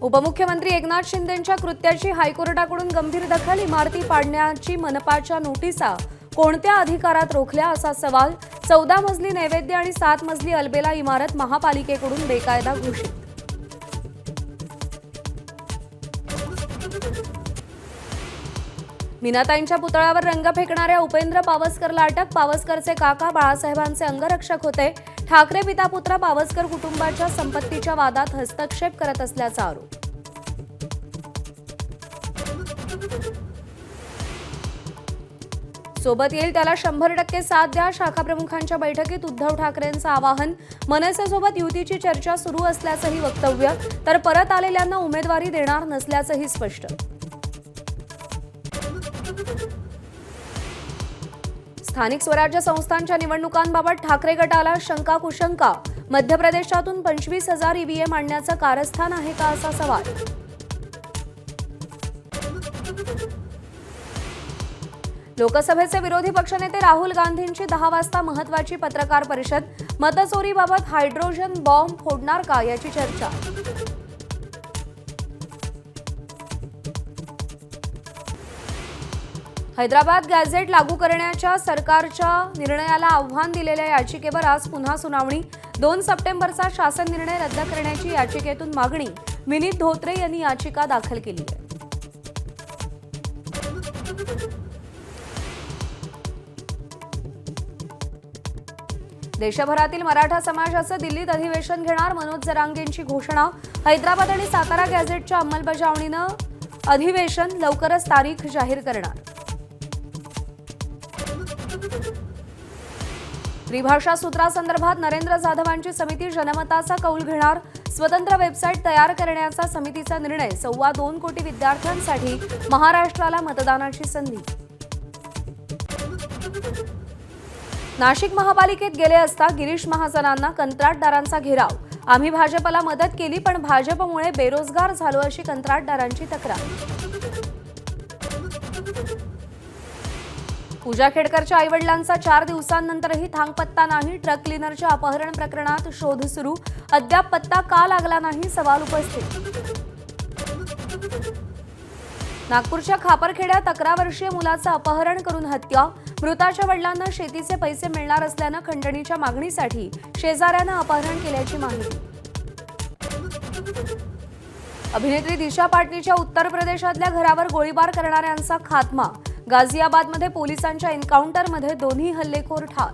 उपमुख्यमंत्री एकनाथ शिंदेंच्या कृत्याची हायकोर्टाकडून गंभीर दखल। इमारती पाडण्याची मनपाच्या नोटिसा कोणत्या अधिकारात रोखल्या असा सवाल। 14 मजली नैवेद्य आणि 7 मजली अलबेला इमारत महापालिकेकडून बेकायदा घोषित। मीनाताईंच्या पुतळ्यावर रंग फेकणाऱ्या उपेंद्र पावसकरला अटक। पावसकरचे काका बाळासाहेबांचे अंगरक्षक होते। ठाकरे पिता पुत्र पावसकर कुटुंबाच्या संपत्तीच्या वादात हस्तक्षेप करत असल्याचा आरोप। सोबत येईल त्याला 100% साथ द्या। शाखा प्रमुखांच्या बैठकीत उद्धव ठाकरेंचं आवाहन। मनसेसोबत युतीची चर्चा सुरू असल्याचंही वक्तव्य, तर परत आलेल्यांना उमेदवारी देणार नसल्याचंही स्पष्ट। स्थानिक स्वराज्य संस्थांच्या निवडणुकांबाबत ठाकरे गटाला शंका कुशंका। मध्य प्रदेशातून 25,000 ईव्हीएम आणण्याचं कारस्थान आहे का असा सवाल। लोकसभेचे विरोधी पक्षनेते राहुल गांधींची 10 वाजता महत्त्वाची पत्रकार परिषद। मतचोरीबाबत हायड्रोजन बॉम्ब फोडणार का याची चर्चा। हैदराबाद गॅझेट लागू करण्याच्या सरकारच्या निर्णयाला आव्हान दिलेल्या याचिकेवर आज पुन्हा सुनावणी। 2 सप्टेंबरचा शासन निर्णय रद्द करण्याची याचिकेतून मागणी। विनीत धोत्रे यांनी याचिका दाखल केली आहे। देशभरातील मराठा समाजाचं दिल्लीत अधिवेशन घेणार। मनोज जरांगेंची घोषणा। हैदराबाद आणि सातारा गॅझेटच्या अंमलबजावणीनं अधिवेशन लवकरच तारीख जाहीर करणार। त्रिभाषा सूत्रासंदर्भात नरेंद्र जाधवांची समिती जनमताचा कौल घेणार। स्वतंत्र वेबसाईट तयार करण्याचा समितीचा निर्णय। 2.25 कोटी विद्यार्थ्यांसाठी महाराष्ट्राला मतदानाची संधी। नाशिक महापालिकेत गेले असता गिरीश महाजनांना कंत्राटदारांचा घेराव। आम्ही भाजपला मदत केली पण भाजपमुळे बेरोजगार झालो अशी कंत्राटदारांची तक्रार। पूजा खेडकरच्या आईवडिलांचा 4 दिवसांनंतरही थांगपत्ता नाही। ट्रक क्लीनरच्या अपहरण प्रकरणात शोध सुरू। अद्याप पत्ता का लागला नाही सवाल उपस्थित। नागपूरच्या खापरखेड्यात 11 वर्षीय मुलाचं अपहरण करून हत्या। मृताच्या वडिलांना शेतीचे पैसे मिळणार असल्यानं खंडणीच्या मागणीसाठी शेजाऱ्यानं अपहरण केल्याची माहिती। अभिनेत्री दिशा पाटनीच्या उत्तर प्रदेशातल्या घरावर गोळीबार करणाऱ्यांचा खात्मा। गाझियाबादमध्ये पोलिसांच्या एन्काउंटरमध्ये 2 हल्लेखोर ठार।